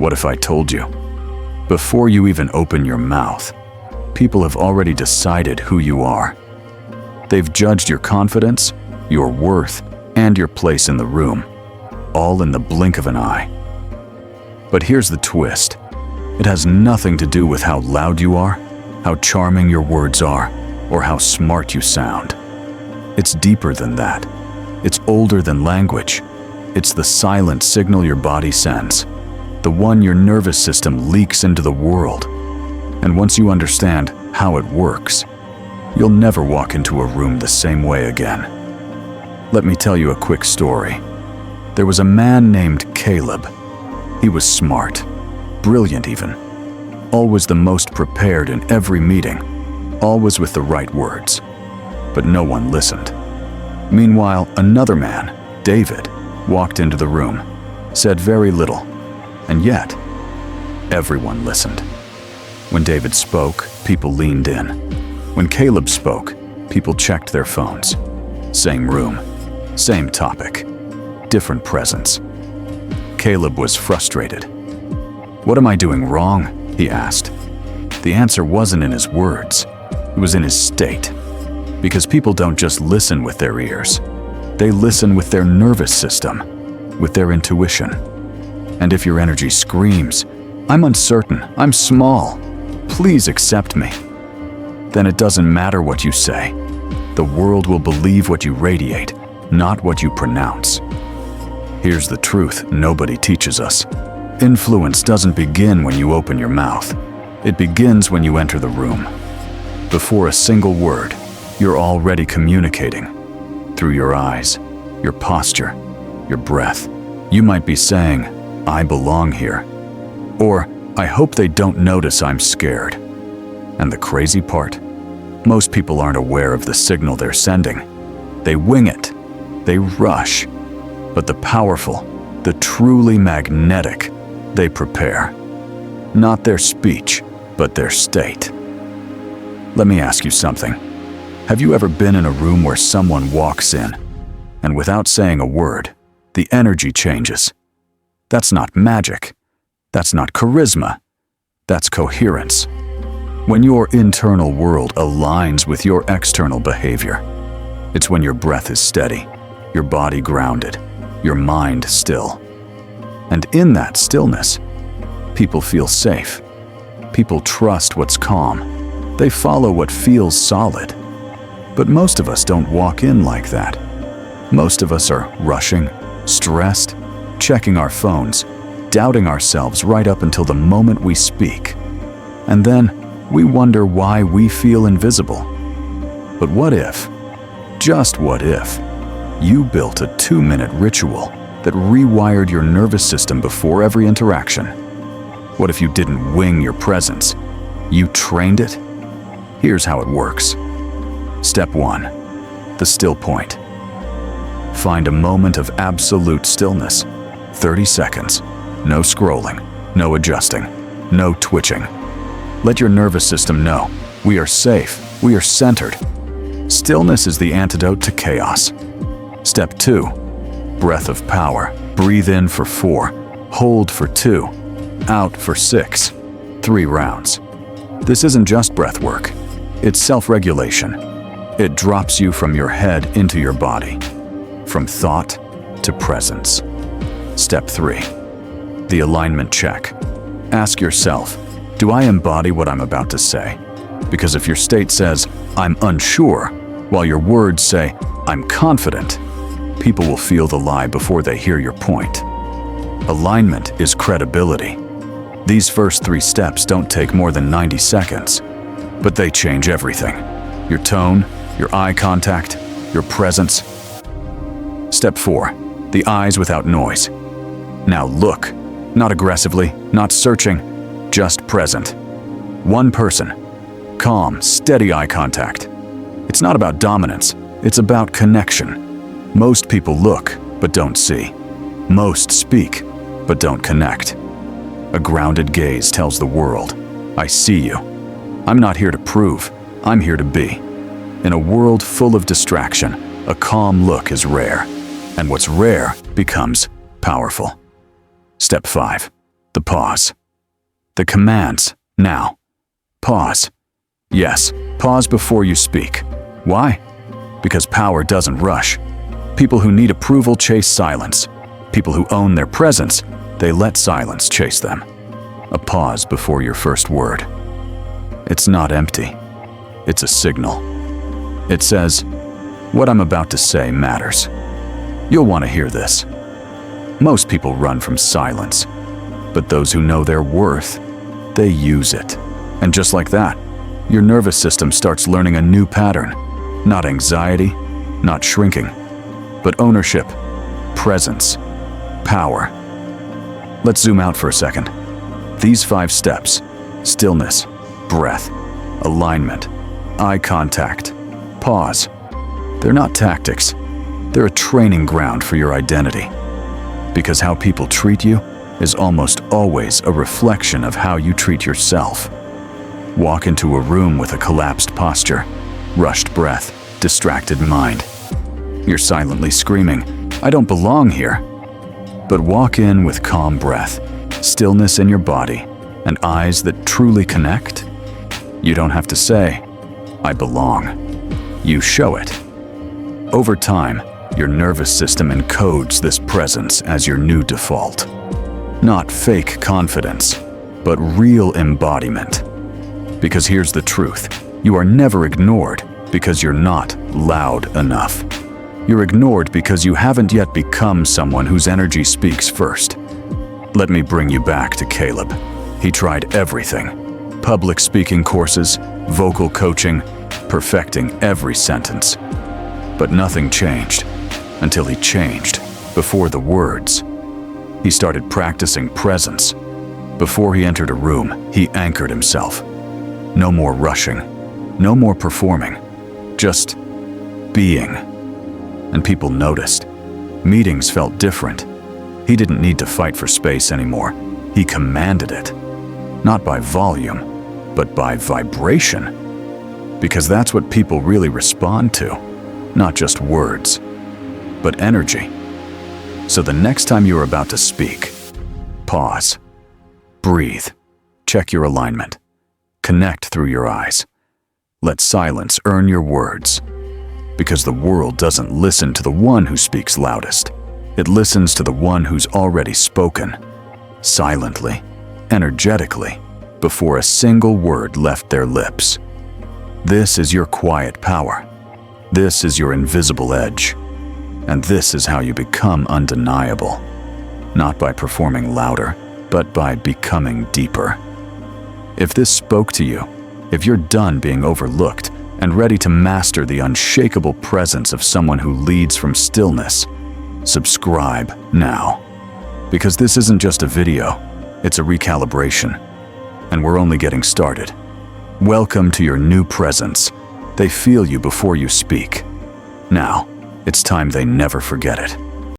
What if I told you? Before you even open your mouth, people have already decided who you are. They've judged your confidence, your worth, and your place in the room, all in the blink of an eye. But here's the twist. It has nothing to do with how loud you are, how charming your words are, or how smart you sound. It's deeper than that. It's older than language. It's the silent signal your body sends, the one your nervous system leaks into the world. And once you understand how it works, you'll never walk into a room the same way again. Let me tell you a quick story. There was a man named Caleb. He was smart, brilliant even, always the most prepared in every meeting, always with the right words. But no one listened. Meanwhile, another man, David, walked into the room, said very little, and yet, everyone listened. When David spoke, people leaned in. When Caleb spoke, people checked their phones. Same room, same topic, different presence. Caleb was frustrated. "What am I doing wrong?" he asked. The answer wasn't in his words, it was in his state. Because people don't just listen with their ears, they listen with their nervous system, with their intuition. And if your energy screams, "I'm uncertain, I'm small, please accept me," then it doesn't matter what you say. The world will believe what you radiate, not what you pronounce. Here's the truth nobody teaches us. Influence doesn't begin when you open your mouth. It begins when you enter the room. Before a single word, you're already communicating. Through your eyes, your posture, your breath. You might be saying, "I belong here," or "I hope they don't notice I'm scared." And the crazy part? Most people aren't aware of the signal they're sending. They wing it. They rush. But the powerful, the truly magnetic, they prepare. Not their speech, but their state. Let me ask you something. Have you ever been in a room where someone walks in, and without saying a word, the energy changes? That's not magic. That's not charisma. That's coherence. When your internal world aligns with your external behavior, it's when your breath is steady, your body grounded, your mind still. And in that stillness, people feel safe. People trust what's calm. They follow what feels solid. But most of us don't walk in like that. Most of us are rushing, stressed, checking our phones, doubting ourselves right up until the moment we speak. And then we wonder why we feel invisible. But what if, just what if, you built a 2-minute ritual that rewired your nervous system before every interaction? What if you didn't wing your presence? You trained it? Here's how it works. Step 1. The still point. Find a moment of absolute stillness. 30 seconds. No scrolling, no adjusting, no twitching. Let your nervous system know, we are safe, we are centered. Stillness is the antidote to chaos. Step 2. Breath of power. Breathe in for 4, hold for 2, out for 6. 3 rounds. This isn't just breath work. It's self-regulation. It drops you from your head into your body, from thought to presence. Step 3. The alignment check. Ask yourself, do I embody what I'm about to say? Because if your state says, "I'm unsure," while your words say, "I'm confident," people will feel the lie before they hear your point. Alignment is credibility. These first 3 steps don't take more than 90 seconds, but they change everything. Your tone, your eye contact, your presence. Step 4. The eyes without noise. Now look, not aggressively, not searching, just present. One person. Calm, steady eye contact. It's not about dominance, it's about connection. Most people look, but don't see. Most speak, but don't connect. A grounded gaze tells the world, I see you. I'm not here to prove, I'm here to be. In a world full of distraction, a calm look is rare. And what's rare becomes powerful. Step 5. The pause. The commands. Now. Pause. Yes, pause before you speak. Why? Because power doesn't rush. People who need approval chase silence. People who own their presence, they let silence chase them. A pause before your first word. It's not empty. It's a signal. It says, what I'm about to say matters. You'll want to hear this. Most people run from silence, but those who know their worth, they use it. And just like that, your nervous system starts learning a new pattern. Not anxiety, not shrinking, but ownership, presence, power. Let's zoom out for a second. These 5 steps: stillness, breath, alignment, eye contact, pause. They're not tactics. They're a training ground for your identity. Because how people treat you is almost always a reflection of how you treat yourself. Walk into a room with a collapsed posture, rushed breath, distracted mind. You're silently screaming, I don't belong here. But walk in with calm breath, stillness in your body, and eyes that truly connect. You don't have to say, I belong. You show it. Over time, your nervous system encodes this presence as your new default. Not fake confidence, but real embodiment. Because here's the truth, you are never ignored because you're not loud enough. You're ignored because you haven't yet become someone whose energy speaks first. Let me bring you back to Caleb. He tried everything. Public speaking courses, vocal coaching, perfecting every sentence. But nothing changed until he changed before the words. He started practicing presence. Before he entered a room, he anchored himself. No more rushing, no more performing, just being. And people noticed. Meetings felt different. He didn't need to fight for space anymore. He commanded it. Not by volume, but by vibration. Because that's what people really respond to. Not just words, but energy. So the next time you're about to speak, pause, breathe, check your alignment, connect through your eyes. Let silence earn your words. Because the world doesn't listen to the one who speaks loudest. It listens to the one who's already spoken, silently, energetically, before a single word left their lips. This is your quiet power. This is your invisible edge. And this is how you become undeniable. Not by performing louder, but by becoming deeper. If this spoke to you, if you're done being overlooked and ready to master the unshakable presence of someone who leads from stillness, subscribe now. Because this isn't just a video, it's a recalibration. And we're only getting started. Welcome to your new presence. They feel you before you speak. Now, it's time they never forget it.